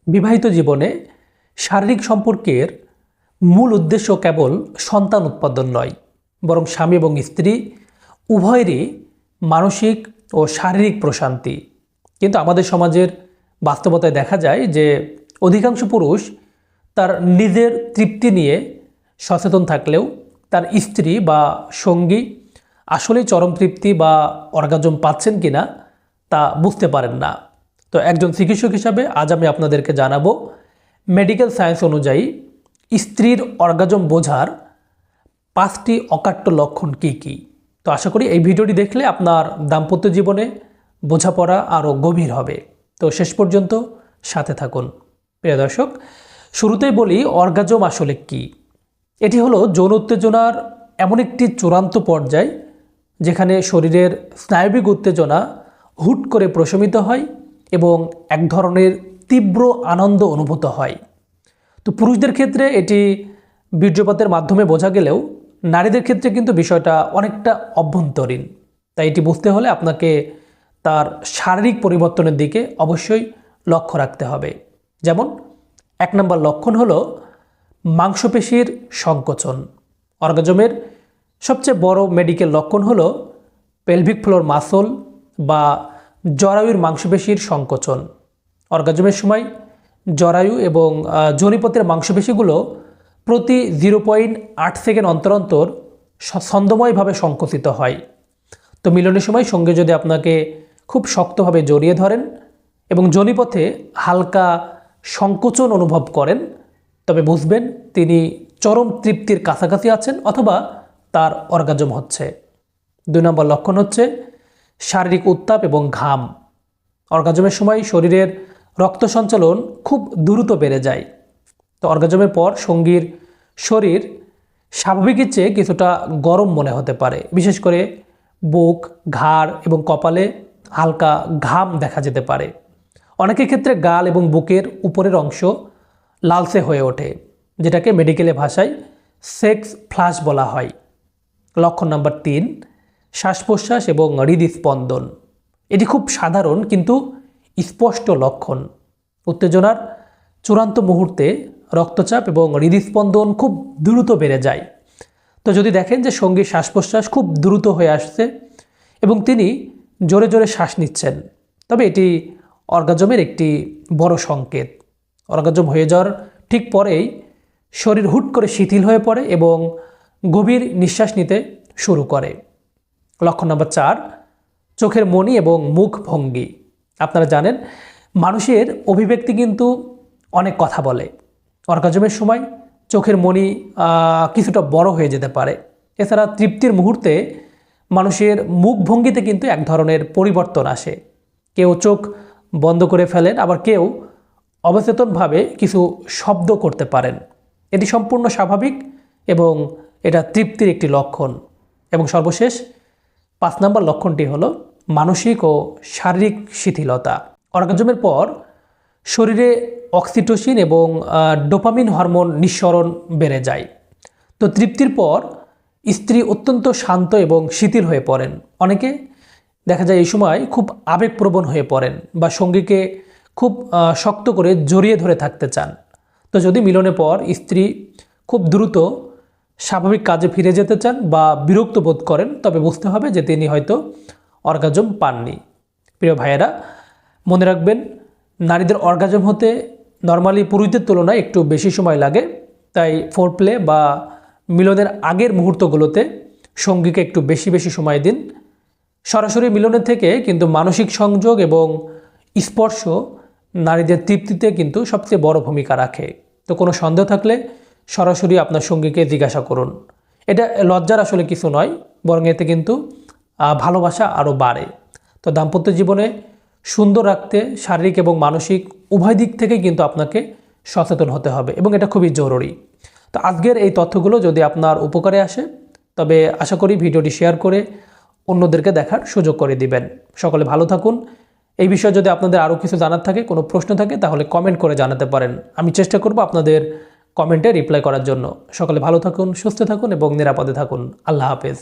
বিবাহিত জীবনে শারীরিক সম্পর্কের মূল উদ্দেশ্য কেবল সন্তান উৎপাদন নয়, বরং স্বামী এবং স্ত্রী উভয়েরই মানসিক ও শারীরিক প্রশান্তি। কিন্তু আমাদের সমাজের বাস্তবতায় দেখা যায় যে অধিকাংশ পুরুষ তার নিজের তৃপ্তি নিয়ে সচেতন থাকলেও তার স্ত্রী বা সঙ্গী আসলেই চরম তৃপ্তি বা অর্গাজম পাচ্ছেন কিনা তা বুঝতে পারেন না। তো একজন চিকিৎসক হিসাবে আজ আমি আপনাদেরকে জানাবো মেডিকেল সায়েন্স অনুযায়ী স্ত্রীর অর্গাজম বোঝার 5টি অকাট্য লক্ষণ কি কি। তো আশা করি এই ভিডিওটি দেখলে আপনার দাম্পত্য জীবনে বোঝাপড়া আরও গভীর হবে। তো শেষ পর্যন্ত সাথে থাকুন। প্রিয় দর্শক, শুরুতেই বলি অর্গাজম আসলে কি। এটি হলো যৌন উত্তেজনার এমন একটি চূড়ান্ত পর্যায় যেখানে শরীরের স্নায়বিক উত্তেজনা হুট করে প্রশমিত হয় এবং এক ধরনের তীব্র আনন্দ অনুভূত হয়। তো পুরুষদের ক্ষেত্রে এটি বীর্যপাতের মাধ্যমে বোঝা গেলেও নারীদের ক্ষেত্রে কিন্তু বিষয়টা অনেকটা অভ্যন্তরীণ। তাই এটি বুঝতে হলে আপনাকে তার শারীরিক পরিবর্তনের দিকে অবশ্যই লক্ষ্য রাখতে হবে। যেমন 1 নম্বর লক্ষণ হলো মাংসপেশির সংকোচন। অর্গাজমের সবচেয়ে বড় মেডিকেল লক্ষণ হলো পেলভিক ফ্লোর মাসল বা জরায়ুর মাংসপেশির সংকোচন। অর্গাজমের সময় জরায়ু এবং যোনিপথের মাংসপেশিগুলো প্রতি 0.8 সেকেন্ড অন্তর অন্তর ছন্দময়ভাবে সংকুচিত হয়। তো মিলনের সময় সঙ্গে যদি আপনাকে খুব শক্তভাবে জড়িয়ে ধরেন এবং যোনিপথে হালকা সংকোচন অনুভব করেন, তবে বুঝবেন তিনি চরম তৃপ্তির কাছাকাছি আছেন অথবা তার অর্গাজম হচ্ছে। 2 নম্বর লক্ষণ হচ্ছে শারীরিক উত্তাপ এবং ঘাম। অর্গাজমের সময় শরীরের রক্ত সঞ্চালন খুব দ্রুত বেড়ে যায়। তো অর্গাজমের পর সঙ্গীর শরীর স্বাভাবিকের চেয়ে কিছুটা গরম মনে হতে পারে, বিশেষ করে বুক, ঘাড় এবং কপালে হালকা ঘাম দেখা যেতে পারে। অনেকের ক্ষেত্রে গাল এবং বুকের উপরের অংশ লালচে হয়ে ওঠে, যেটাকে মেডিকেলে ভাষায় সেক্স ফ্লাশ বলা হয়। লক্ষণ নাম্বার 3, শ্বাস প্রশ্বাস এবং হৃদস্পন্দন। এটি খুব সাধারণ কিন্তু স্পষ্ট লক্ষণ। উত্তেজনার চূড়ান্ত মুহূর্তে রক্তচাপ এবং হৃদস্পন্দন খুব দ্রুত বেড়ে যায়। তো যদি দেখেন যে সঙ্গীর শ্বাস প্রশ্বাস খুব দ্রুত হয়ে আসছে এবং তিনি জোরে জোরে শ্বাস নিচ্ছেন, তবে এটি অর্গাজমের একটি বড় সংকেত। অর্গাজম হয়ে যাওয়ার ঠিক পরেই শরীর হুট করে শিথিল হয়ে পড়ে এবং গভীর নিঃশ্বাস নিতে শুরু করে। লক্ষণ নাম্বার 4, চোখের মনি এবং মুখ ভঙ্গি। আপনারা জানেন মানুষের অভিব্যক্তি কিন্তু অনেক কথা বলে। অর্গাজমের সময় চোখের মনি কিছুটা বড় হয়ে যেতে পারে। এছাড়া তৃপ্তির মুহূর্তে মানুষের মুখ ভঙ্গিতে কিন্তু এক ধরনের পরিবর্তন আসে। কেউ চোখ বন্ধ করে ফেলেন, আবার কেউ অবচেতনভাবে কিছু শব্দ করতে পারেন। এটি সম্পূর্ণ স্বাভাবিক এবং এটা তৃপ্তির একটি লক্ষণ। এবং সর্বশেষ 5 নম্বর লক্ষণটি হলো মানসিক ও শারীরিক শিথিলতা। অর্গাজমের পর শরীরে অক্সিটোসিন এবং ডোপামিন হরমোন নিঃসরণ বেড়ে যায়। তো তৃপ্তির পর স্ত্রী অত্যন্ত শান্ত এবং শিথিল হয়ে পড়েন। অনেকে দেখা যায় এই সময় খুব আবেগপ্রবণ হয়ে পড়েন বা সঙ্গীকে খুব শক্ত করে জড়িয়ে ধরে থাকতে চান। তো যদি মিলনের পর স্ত্রী খুব দ্রুত স্বাভাবিক কাজে ফিরে যেতে চান বা বিরক্ত বোধ করেন, তবে বুঝতে হবে যে তিনি হয়তো অর্গাজম পাননি। প্রিয় ভাইয়েরা, মনে রাখবেন নারীদের অর্গাজম হতে নর্মালি পুরুষদের তুলনায় একটু বেশি সময় লাগে। তাই ফোরপ্লে বা মিলনের আগের মুহূর্তগুলোতে সঙ্গীকে একটু বেশি বেশি সময় দিন। সরাসরি মিলনের থেকে কিন্তু মানসিক সংযোগ এবং স্পর্শ নারীদের তৃপ্তিতে কিন্তু সবচেয়ে বড় ভূমিকা রাখে। তো কোনো সন্দেহ থাকলে সরাসরি আপনার সঙ্গীকে জিজ্ঞাসা করুন। এটা লজ্জার আসলে কিছু নয়, বরং এতে কিন্তু ভালোবাসা আরও বাড়ে। তো দাম্পত্য জীবনে সুন্দর রাখতে শারীরিক এবং মানসিক উভয় দিক থেকে কিন্তু আপনাকে সচেতন হতে হবে এবং এটা খুবই জরুরি। তো আজকের এই তথ্যগুলো যদি আপনার উপকারে আসে, তবে আশা করি ভিডিওটি শেয়ার করে অন্যদেরকে দেখার সুযোগ করে দিবেন। সকলে ভালো থাকুন। এই বিষয়ে যদি আপনাদের আরও কিছু জানার থাকে, কোনো প্রশ্ন থাকে, তাহলে কমেন্ট করে জানাতে পারেন। আমি চেষ্টা করব আপনাদের কমেন্টে রিপ্লাই করার জন্য। সকলে ভালো থাকুন, সুস্থ থাকুন এবং নিরাপদে থাকুন। আল্লাহ হাফেজ।